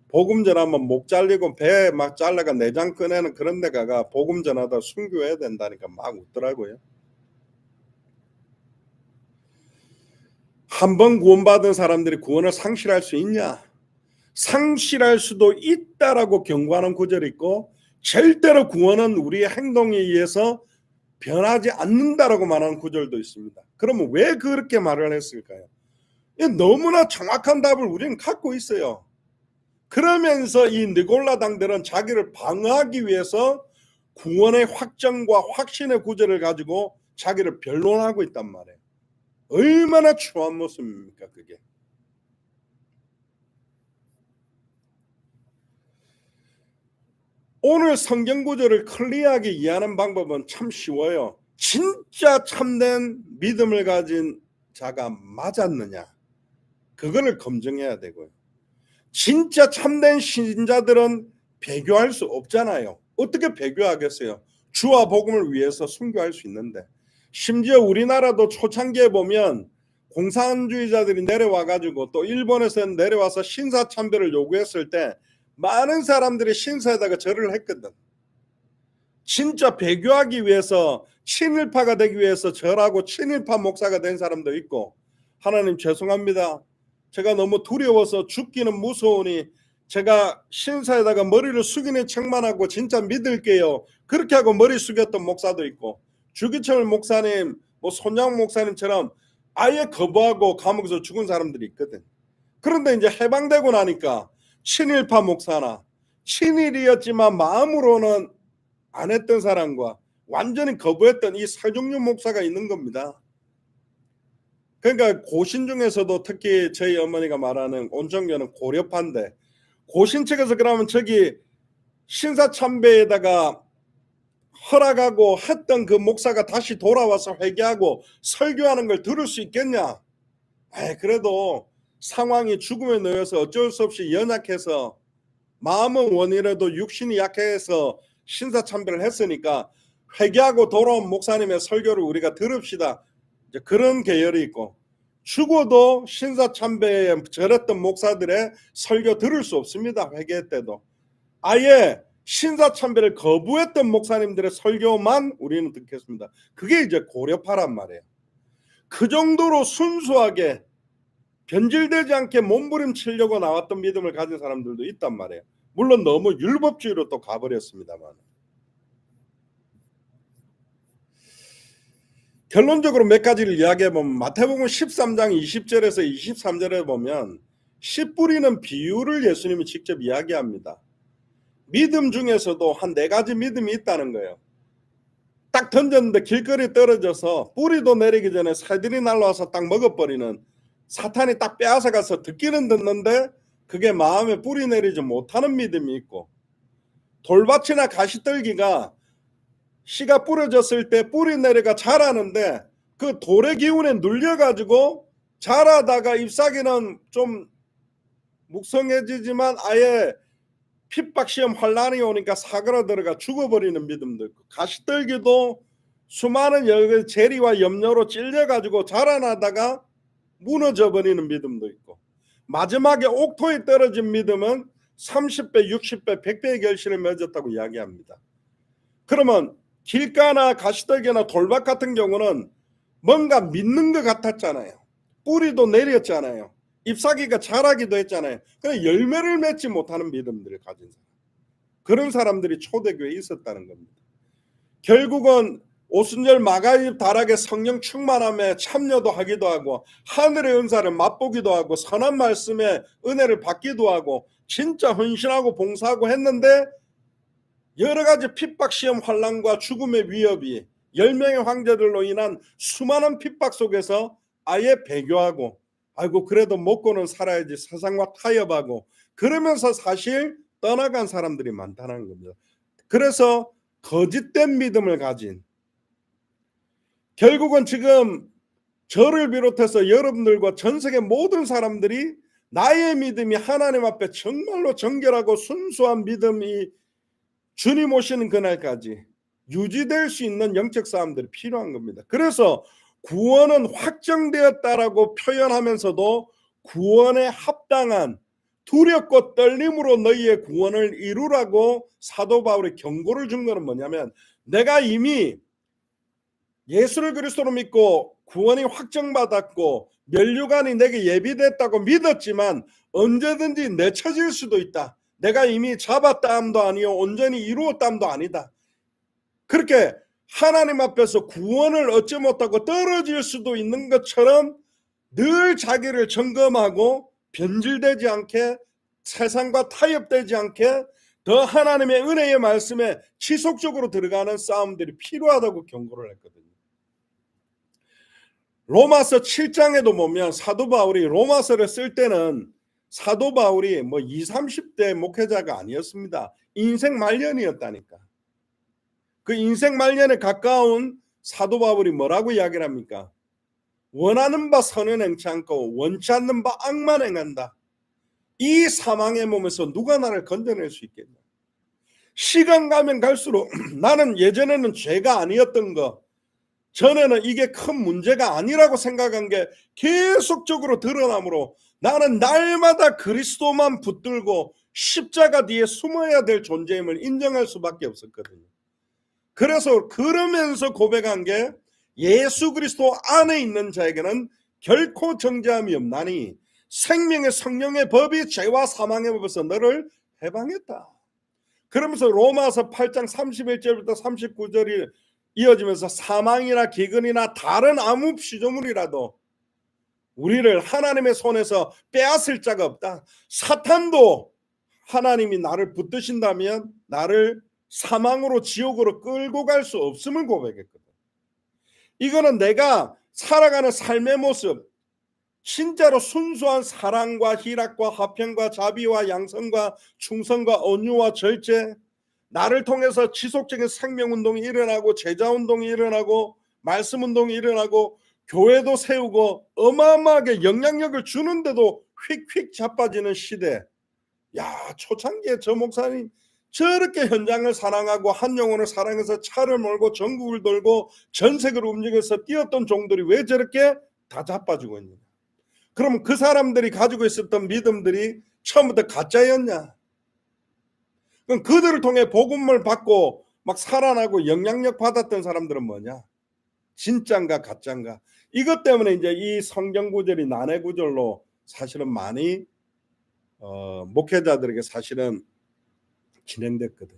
복음 전하면 목 잘리고 배 막 잘라가 내장 꺼내는 그런 데 가가 복음 전하다 순교해야 된다니까 막 웃더라고요. 한 번 구원받은 사람들이 구원을 상실할 수 있냐? 상실할 수도 있다라고 경고하는 구절이 있고, 절대로 구원은 우리의 행동에 의해서 변하지 않는다라고 말하는 구절도 있습니다. 그러면 왜 그렇게 말을 했을까요? 너무나 정확한 답을 우리는 갖고 있어요. 그러면서 이 느골라당들은 자기를 방어하기 위해서 구원의 확정과 확신의 구절을 가지고 자기를 변론하고 있단 말이에요. 얼마나 추한 모습입니까 그게. 오늘 성경 구절을 클리어하게 이해하는 방법은 참 쉬워요. 진짜 참된 믿음을 가진 자가 맞았느냐, 그거를 검증해야 되고요. 진짜 참된 신자들은 배교할 수 없잖아요. 어떻게 배교하겠어요? 주와 복음을 위해서 순교할 수 있는데. 심지어 우리나라도 초창기에 보면 공산주의자들이 내려와가지고 또 일본에서는 내려와서 신사참배를 요구했을 때 많은 사람들이 신사에다가 절을 했거든. 진짜 배교하기 위해서, 친일파가 되기 위해서 절하고 친일파 목사가 된 사람도 있고, 하나님 죄송합니다, 제가 너무 두려워서 죽기는 무서우니 제가 신사에다가 머리를 숙이는 척만 하고 진짜 믿을게요, 그렇게 하고 머리 숙였던 목사도 있고, 주기철 목사님, 손양 목사님처럼 아예 거부하고 감옥에서 죽은 사람들이 있거든. 그런데 이제 해방되고 나니까 친일파 목사나 친일이었지만 마음으로는 안 했던 사람과 완전히 거부했던 이 설종류 목사가 있는 겁니다. 그러니까 고신 중에서도 특히 저희 어머니가 말하는 온종교는 고려파인데, 고신 측에서 그러면 저기 신사참배에다가 허락하고 했던 그 목사가 다시 돌아와서 회개하고 설교하는 걸 들을 수 있겠냐? 그래도 상황이 죽음에 놓여서 어쩔 수 없이 연약해서, 마음은 원이라도 육신이 약해서 신사참배를 했으니까 회개하고 돌아온 목사님의 설교를 우리가 들읍시다, 이제 그런 계열이 있고, 죽어도 신사참배에 절했던 목사들의 설교 들을 수 없습니다. 회개 때도 아예 신사참배를 거부했던 목사님들의 설교만 우리는 듣겠습니다. 그게 이제 고려파란 말이에요. 그 정도로 순수하게 변질되지 않게 몸부림치려고 나왔던 믿음을 가진 사람들도 있단 말이에요. 물론 너무 율법주의로 또 가버렸습니다만. 결론적으로 몇 가지를 이야기해보면, 마태복음 13장 20절에서 23절에 보면 씨 뿌리는 비유를 예수님이 직접 이야기합니다. 믿음 중에서도 한 4가지 믿음이 있다는 거예요. 딱 던졌는데 길거리에 떨어져서 뿌리도 내리기 전에 새들이 날라와서 딱 먹어버리는, 사탄이 딱 빼앗아가서 듣기는 듣는데 그게 마음에 뿌리 내리지 못하는 믿음이 있고, 돌밭이나 가시떨기가 씨가 뿌려졌을 때 뿌리 내려가 자라는데 그 돌의 기운에 눌려가지고 자라다가 잎사귀는 좀 묵성해지지만 아예 핍박시험 환란이 오니까 사그라들어가 죽어버리는 믿음도 있고, 가시떨기도 수많은 여러 재리와 염려로 찔려가지고 자라나다가 무너져버리는 믿음도 있고, 마지막에 옥토에 떨어진 믿음은 30배, 60배, 100배의 결실을 맺었다고 이야기합니다. 그러면 길가나 가시떨기나 돌밭 같은 경우는 뭔가 믿는 것 같았잖아요. 뿌리도 내렸잖아요. 잎사귀가 자라기도 했잖아요. 그런데 열매를 맺지 못하는 믿음들을 가진 사람, 그런 사람들이 초대교회에 있었다는 겁니다. 결국은 오순절 마가입 다락에 성령 충만함에 참여도 하기도 하고, 하늘의 은사를 맛보기도 하고, 선한 말씀에 은혜를 받기도 하고, 진짜 헌신하고 봉사하고 했는데 여러 가지 핍박, 시험, 환난과 죽음의 위협이 10명의 황제들로 인한 수많은 핍박 속에서 아예 배교하고, 아이고 그래도 먹고는 살아야지 세상과 타협하고, 그러면서 사실 떠나간 사람들이 많다는 겁니다. 그래서 거짓된 믿음을 가진, 결국은 지금 저를 비롯해서 여러분들과 전 세계 모든 사람들이 나의 믿음이 하나님 앞에 정말로 정결하고 순수한 믿음이 주님 오시는 그날까지 유지될 수 있는 영적 싸움들이 필요한 겁니다. 그래서 구원은 확정되었다라고 표현하면서도 구원에 합당한 두렵고 떨림으로 너희의 구원을 이루라고 사도 바울이 경고를 준 것은 뭐냐면, 내가 이미 예수를 그리스도로 믿고 구원이 확정받았고 면류관이 내게 예비됐다고 믿었지만 언제든지 내쳐질 수도 있다. 내가 이미 잡았다함도 아니요 온전히 이루었다함도 아니다. 그렇게 하나님 앞에서 구원을 얻지 못하고 떨어질 수도 있는 것처럼 늘 자기를 점검하고 변질되지 않게, 세상과 타협되지 않게 더 하나님의 은혜의 말씀에 지속적으로 들어가는 싸움들이 필요하다고 경고를 했거든요. 로마서 7장에도 보면 사도 바울이 로마서를 쓸 때는 사도 바울이 뭐 20, 30대 목회자가 아니었습니다. 인생 말년이었다니까. 그 인생 말년에 가까운 사도 바울이 뭐라고 이야기를 합니까? 원하는 바 선은 행치 않고 원치 않는 바 악만 행한다. 이 사망의 몸에서 누가 나를 건져낼 수 있겠냐. 시간 가면 갈수록 나는 예전에는 죄가 아니었던 거, 전에는 이게 큰 문제가 아니라고 생각한 게 계속적으로 드러나므로 나는 날마다 그리스도만 붙들고 십자가 뒤에 숨어야 될 존재임을 인정할 수밖에 없었거든요. 그래서 그러면서 고백한 게, 예수 그리스도 안에 있는 자에게는 결코 정죄함이 없나니 생명의 성령의 법이 죄와 사망의 법에서 너를 해방했다. 그러면서 로마서 8장 31절부터 39절이 이어지면서 사망이나 기근이나 다른 아무 피조물이라도 우리를 하나님의 손에서 빼앗을 자가 없다. 사탄도 하나님이 나를 붙드신다면 나를 사망으로 지옥으로 끌고 갈 수 없음을 고백했거든. 이거는 내가 살아가는 삶의 모습, 진짜로 순수한 사랑과 희락과 화평과 자비와 양성과 충성과 온유와 절제, 나를 통해서 지속적인 생명운동이 일어나고 제자운동이 일어나고 말씀운동이 일어나고 교회도 세우고 어마어마하게 영향력을 주는데도 휙휙 자빠지는 시대. 야, 초창기에 저 목사님 저렇게 현장을 사랑하고 한 영혼을 사랑해서 차를 몰고 전국을 돌고 전세계를 움직여서 뛰었던 종들이 왜 저렇게 다 자빠지고 있느냐. 그럼 그 사람들이 가지고 있었던 믿음들이 처음부터 가짜였냐? 그럼 그들을 통해 복음을 받고 막 살아나고 영향력 받았던 사람들은 뭐냐? 진짠가 가짠가? 이것 때문에 이제 이 성경 구절이 난해 구절로 사실은 많이 목회자들에게 사실은 진행됐거든.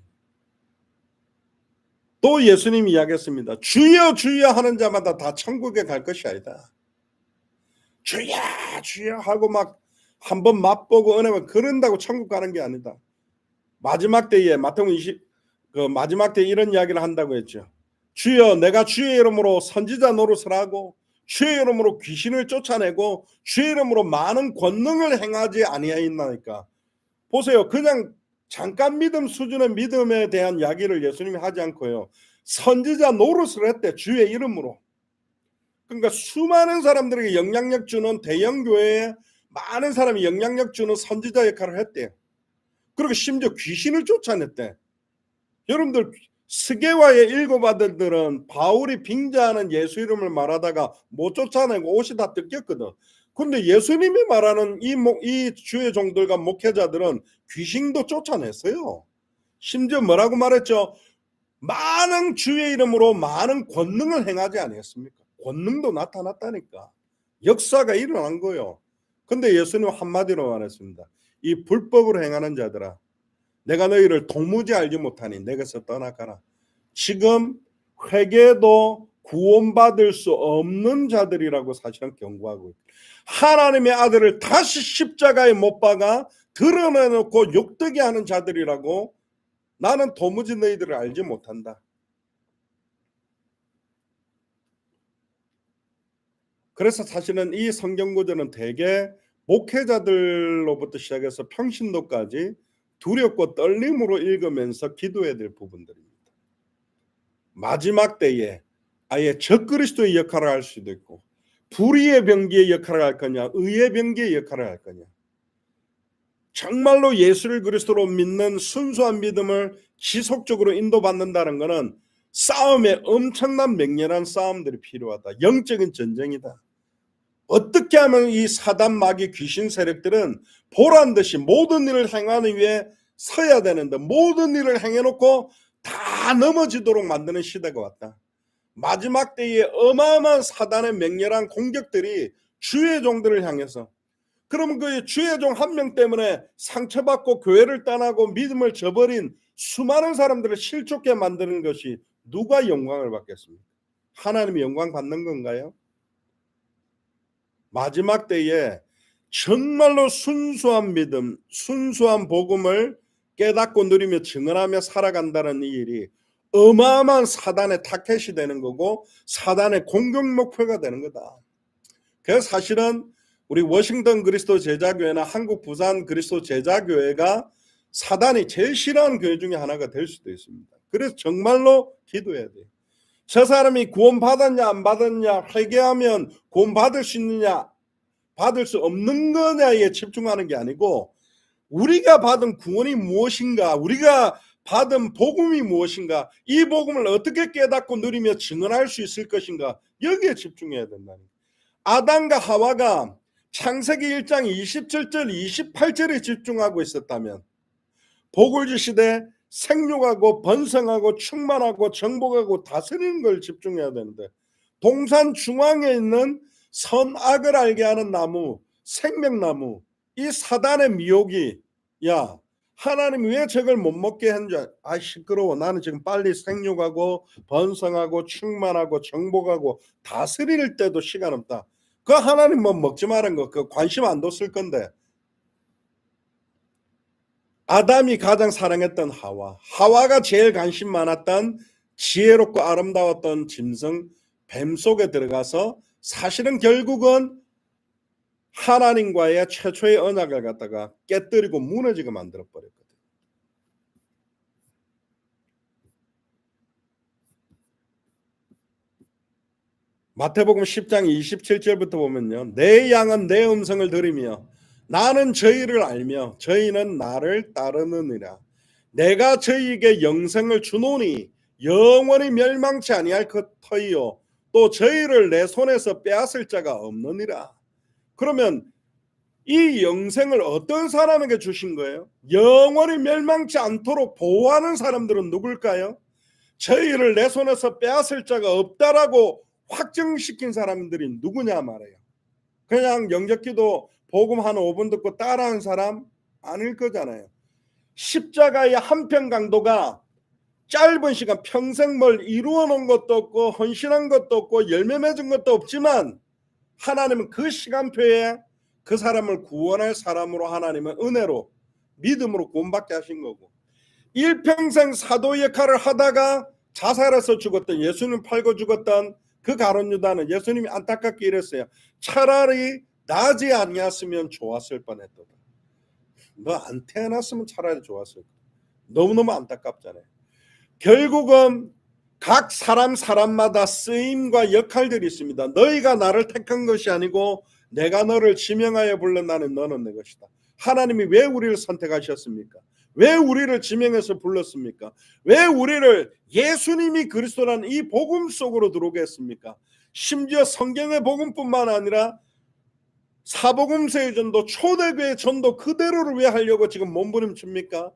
또 예수님이 이야기했습니다. 주여 주여 하는 자마다 다 천국에 갈 것이 아니다. 주여 주여 하고 막 한번 맛보고 은혜만 그런다고 천국 가는 게 아니다. 마지막 때에 마태복음 20 마지막 때에 이런 이야기를 한다고 했죠. 주여 내가 주의 이름으로 선지자 노릇을 하고 주의 이름으로 귀신을 쫓아내고 주의 이름으로 많은 권능을 행하지 아니하였나이까. 보세요. 그냥 잠깐 믿음 수준의 믿음에 대한 이야기를 예수님이 하지 않고요. 선지자 노릇을 했대. 주의 이름으로. 그러니까 수많은 사람들에게 영향력 주는 대형 교회에 많은 사람이 영향력 주는 선지자 역할을 했대요. 그리고 심지어 귀신을 쫓아냈대. 여러분들 스게와의 7 아들들은 바울이 빙자하는 예수 이름을 말하다가 못 쫓아내고 옷이 다 뜯겼거든. 근데 예수님이 말하는 이 주의 종들과 목회자들은 귀신도 쫓아냈어요. 심지어 뭐라고 말했죠? 많은 주의 이름으로 많은 권능을 행하지 아니했습니까? 권능도 나타났다니까. 역사가 일어난 거예요. 근데 예수님 한마디로 말했습니다. 이 불법으로 행하는 자들아, 내가 너희를 도무지 알지 못하니 내게서 떠나가라. 지금 회개도 구원받을 수 없는 자들이라고 사실은 경고하고 있다. 하나님의 아들을 다시 십자가에 못 박아 드러내놓고 욕되게 하는 자들이라고, 나는 도무지 너희들을 알지 못한다. 그래서 사실은 이 성경 구절은 대개 목회자들로부터 시작해서 평신도까지 두렵고 떨림으로 읽으면서 기도해야 될 부분들입니다. 마지막 때에 아예 적그리스도의 역할을 할 수도 있고, 불의의 병기의 역할을 할 거냐, 의의 병기의 역할을 할 거냐. 정말로 예수를 그리스도로 믿는 순수한 믿음을 지속적으로 인도받는다는 것은 싸움에 엄청난 맹렬한 싸움들이 필요하다. 영적인 전쟁이다. 어떻게 하면 이 사단 마귀 귀신 세력들은 보란듯이 모든 일을 행하는 위에 서야 되는데 모든 일을 행해놓고 다 넘어지도록 만드는 시대가 왔다. 마지막 때에 어마어마한 사단의 맹렬한 공격들이 주의 종들을 향해서, 그러면 그 주의 종 한 명 때문에 상처받고 교회를 떠나고 믿음을 저버린 수많은 사람들을 실족해 만드는 것이 누가 영광을 받겠습니까? 하나님이 영광 받는 건가요? 마지막 때에 정말로 순수한 믿음, 순수한 복음을 깨닫고 누리며 증언하며 살아간다는 이 일이 어마어마한 사단의 타켓이 되는 거고 사단의 공격 목표가 되는 거다. 그래서 사실은 우리 워싱턴 그리스도 제자교회나 한국 부산 그리스도 제자교회가 사단이 제일 싫어하는 교회 중에 하나가 될 수도 있습니다. 그래서 정말로 기도해야 돼요. 저 사람이 구원 받았냐 안 받았냐, 회개하면 구원 받을 수 있느냐 받을 수 없는 거냐에 집중하는 게 아니고, 우리가 받은 구원이 무엇인가, 우리가 받은 복음이 무엇인가, 이 복음을 어떻게 깨닫고 누리며 증언할 수 있을 것인가, 여기에 집중해야 된다는 거예요. 아담과 하와가 창세기 1장 27절 28절에 집중하고 있었다면 복을 주시되 생육하고 번성하고 충만하고 정복하고 다스리는 걸 집중해야 되는데, 동산 중앙에 있는 선악을 알게 하는 나무, 생명나무, 이 사단의 미혹이, 야 하나님이 왜 저걸 못 먹게 한지, 아 시끄러워, 나는 지금 빨리 생육하고 번성하고 충만하고 정복하고 다스릴 때도 시간 없다. 그 하나님 뭐 먹지 말은 거 그 관심 안 뒀을 건데, 아담이 가장 사랑했던 하와가 제일 관심 많았던 지혜롭고 아름다웠던 짐승 뱀 속에 들어가서 사실은 결국은 하나님과의 최초의 언약을 갖다가 깨뜨리고 무너지게 만들어 버렸거든요. 마태복음 10장 27절부터 보면요, 내 양은 내 음성을 들으며 나는 저희를 알며 저희는 나를 따르느니라. 내가 저희에게 영생을 주노니 영원히 멸망치 아니할 터이요 또 저희를 내 손에서 빼앗을 자가 없느니라. 그러면 이 영생을 어떤 사람에게 주신 거예요? 영원히 멸망치 않도록 보호하는 사람들은 누굴까요? 저희를 내 손에서 빼앗을 자가 없다라고 확정시킨 사람들이 누구냐 말이에요. 그냥 영접기도 복음 한 5분 듣고 따라한 사람 아닐 거잖아요. 십자가의 한편 강도가 짧은 시간 평생 뭘 이루어 놓은 것도 없고 헌신한 것도 없고 열매 맺은 것도 없지만 하나님은 그 시간표에 그 사람을 구원할 사람으로 하나님은 은혜로 믿음으로 구원받게 하신 거고, 일평생 사도 역할을 하다가 자살해서 죽었던, 예수님 팔고 죽었던 그 가룟 유다는 예수님이 안타깝게 이랬어요. 차라리 나지 아니었으면 좋았을 뻔했다. 너 안 태어났으면 차라리 좋았을 거야. 너무너무 안타깝잖아요. 결국은 각 사람마다 쓰임과 역할들이 있습니다. 너희가 나를 택한 것이 아니고 내가 너를 지명하여 불렀나니 너는 내 것이다. 하나님이 왜 우리를 선택하셨습니까? 왜 우리를 지명해서 불렀습니까? 왜 우리를 예수님이 그리스도라는 이 복음 속으로 들어오게 했습니까? 심지어 성경의 복음뿐만 아니라 사복음서의 전도, 초대교회 전도 그대로를 왜 하려고 지금 몸부림칩니까?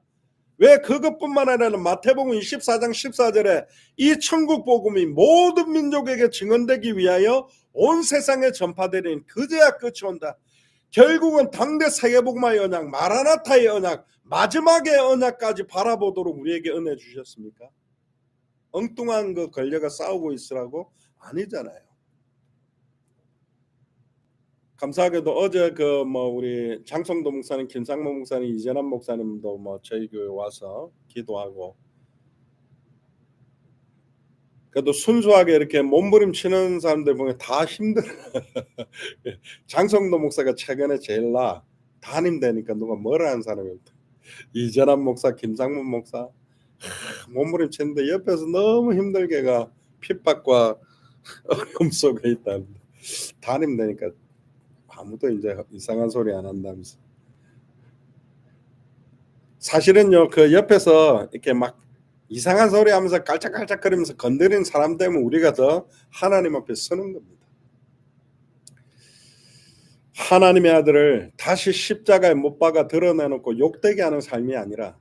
왜 그것뿐만 아니라 마태복음 24장 14절에 이 천국 복음이 모든 민족에게 증언되기 위하여 온 세상에 전파되리니 그제야 끝이 온다. 결국은 당대 세계복음화의 언약, 마라나타의 언약, 마지막의 언약까지 바라보도록 우리에게 은혜 주셨습니까? 엉뚱한 거 걸려가 싸우고 있으라고? 아니잖아요. 감사하게도 어제 우리 장성도 목사님, 김상모 목사님, 이재남 목사님도 저희 교회 와서 기도하고, 그래도 순수하게 이렇게 몸부림치는 사람들 보면 다 힘들어. 장성도 목사가 최근에 제일 담임 되니까 누가 뭐라 하는 사람이 없다. 이재남 목사, 김상문 목사 몸부림치는데 옆에서 너무 힘들게가 핍박과 어려움 속에 있다. 담임 되니까 아무도 이제 이상한 소리 안 한다면서. 사실은요, 그 옆에서 이렇게 막 이상한 소리 하면서 깔짝깔짝거리면서 건드린 사람 때문에 우리가 더 하나님 앞에 서는 겁니다. 하나님의 아들을 다시 십자가에 못 박아 드러내놓고 욕되게 하는 삶이 아니라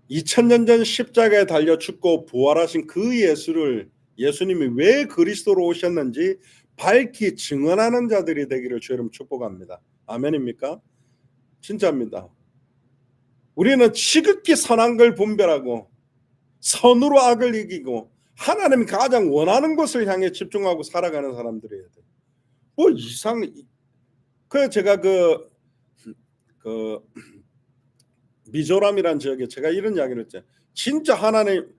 2000년 전 십자가에 달려 죽고 부활하신 그 예수님이 왜 그리스도로 오셨는지 밝히 증언하는 자들이 되기를 주여 이름 축복합니다. 아멘입니까? 진짜입니다. 우리는 지극히 선한 걸 분별하고 선으로 악을 이기고 하나님이 가장 원하는 것을 향해 집중하고 살아가는 사람들이어야 돼요. 제가 미조람이란 지역에 제가 이런 이야기를 했죠. 진짜 하나님,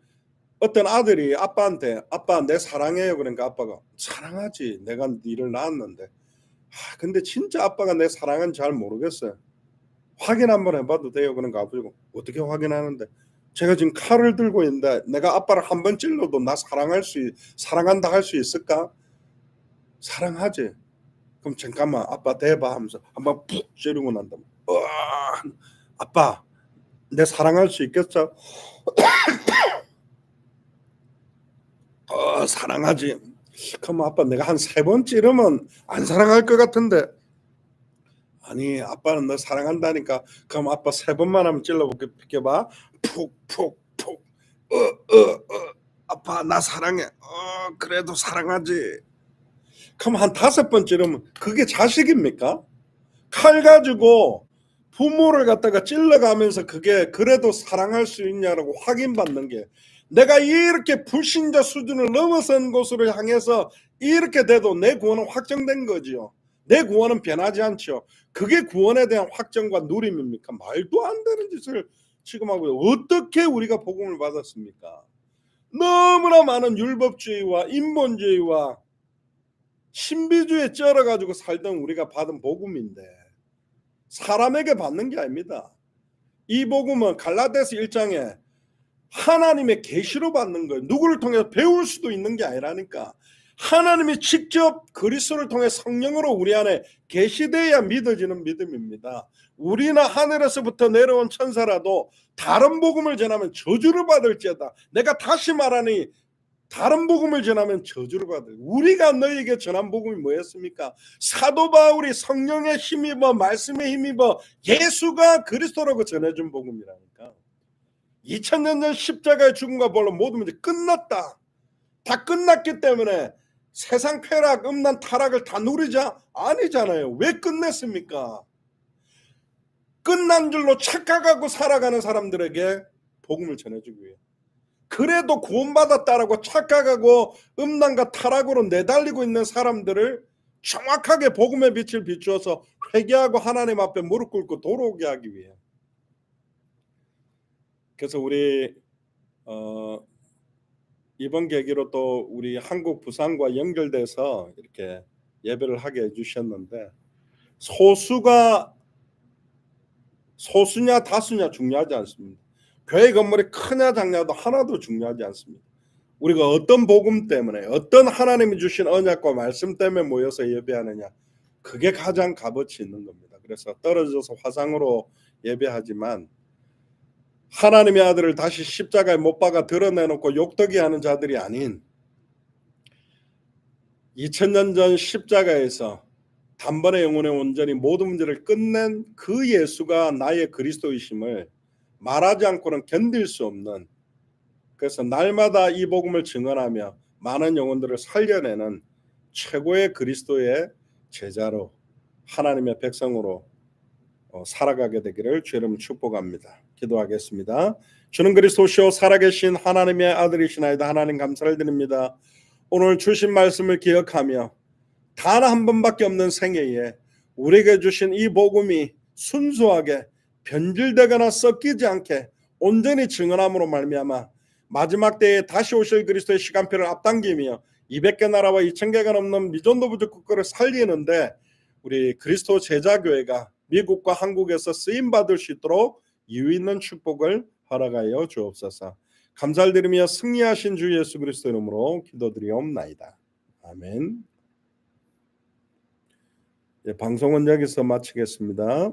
어떤 아들이 아빠한테 아빠 내 사랑해요. 그러니까 아빠가 사랑하지. 내가 니를 낳았는데. 근데 진짜 아빠가 내 사랑은 잘 모르겠어요. 확인 한번 해봐도 돼요. 그러니까 아버지가 어떻게 확인하는데? 제가 지금 칼을 들고 있는데 내가 아빠를 한 번 찔러도 나 사랑한다 할 수 있을까? 사랑하지. 그럼 잠깐만 아빠 대봐 하면서 한번 푹 찌르고 난다. 아빠 내 사랑할 수 있겠어? 사랑하지. 그럼 아빠 내가 한 3번 찌르면 안 사랑할 것 같은데. 아니 아빠는 너 사랑한다니까. 그럼 아빠 3번만 하면 찔러볼게. 비켜봐. 푹푹푹. 아빠 나 사랑해. 그래도 사랑하지. 그럼 한 5번 찌르면 그게 자식입니까? 칼 가지고 부모를 갖다가 찔러가면서 그게 그래도 사랑할 수 있냐라고 확인받는 게, 내가 이렇게 불신자 수준을 넘어선 곳으로 향해서 이렇게 돼도 내 구원은 확정된 거지요. 내 구원은 변하지 않죠. 그게 구원에 대한 확정과 누림입니까? 말도 안 되는 짓을 지금 하고요. 어떻게 우리가 복음을 받았습니까? 너무나 많은 율법주의와 인본주의와 신비주의에 쩔어가지고 살던 우리가 받은 복음인데 사람에게 받는 게 아닙니다. 이 복음은 갈라디아서 1장에 하나님의 계시로 받는 거예요. 누구를 통해서 배울 수도 있는 게 아니라니까. 하나님이 직접 그리스도를 통해 성령으로 우리 안에 계시되어야 믿어지는 믿음입니다. 우리나 하늘에서부터 내려온 천사라도 다른 복음을 전하면 저주를 받을지어다. 내가 다시 말하니 다른 복음을 전하면 저주를 받을. 우리가 너희에게 전한 복음이 뭐였습니까? 사도 바울이 성령에 힘입어 말씀에 힘입어 예수가 그리스도라고 전해준 복음이라니까. 2000년 전 십자가의 죽음과 부활로 모든 문제 끝났다. 다 끝났기 때문에 세상 쾌락, 음란, 타락을 다 누리자? 아니잖아요. 왜 끝냈습니까? 끝난 줄로 착각하고 살아가는 사람들에게 복음을 전해주기 위해. 그래도 구원받았다라고 착각하고 음란과 타락으로 내달리고 있는 사람들을 정확하게 복음의 빛을 비추어서 회개하고 하나님 앞에 무릎 꿇고 돌아오게 하기 위해. 그래서 우리 이번 계기로 또 우리 한국 부산과 연결돼서 이렇게 예배를 하게 해주셨는데, 소수냐 다수냐 중요하지 않습니다. 교회 건물이 크냐 작냐도 하나도 중요하지 않습니다. 우리가 어떤 복음 때문에, 어떤 하나님이 주신 언약과 말씀 때문에 모여서 예배하느냐, 그게 가장 값어치 있는 겁니다. 그래서 떨어져서 화상으로 예배하지만 하나님의 아들을 다시 십자가에 못 박아 드러내놓고 욕되게 하는 자들이 아닌 2000년 전 십자가에서 단번에 영혼의 온전히 모든 문제를 끝낸 그 예수가 나의 그리스도이심을 말하지 않고는 견딜 수 없는, 그래서 날마다 이 복음을 증언하며 많은 영혼들을 살려내는 최고의 그리스도의 제자로 하나님의 백성으로 살아가게 되기를 주 이름 축복합니다. 기도하겠습니다. 주는 그리스도시요 살아계신 하나님의 아들이시나이다. 하나님 감사를 드립니다. 오늘 주신 말씀을 기억하며 단 한 번밖에 없는 생애에 우리에게 주신 이 복음이 순수하게 변질되거나 섞이지 않게 온전히 증언함으로 말미암아 마지막 때에 다시 오실 그리스도의 시간표를 앞당기며 200개 나라와 2000개가 넘는 미전도 부족 국가를 살리는데 우리 그리스도 제자교회가 미국과 한국에서 쓰임받을 수 있도록 이유 있는 축복을 허락하여 주옵소서. 감사를 드리며 승리하신 주 예수 그리스도 이름으로 기도드리옵나이다. 아멘. 방송은 여기서 마치겠습니다.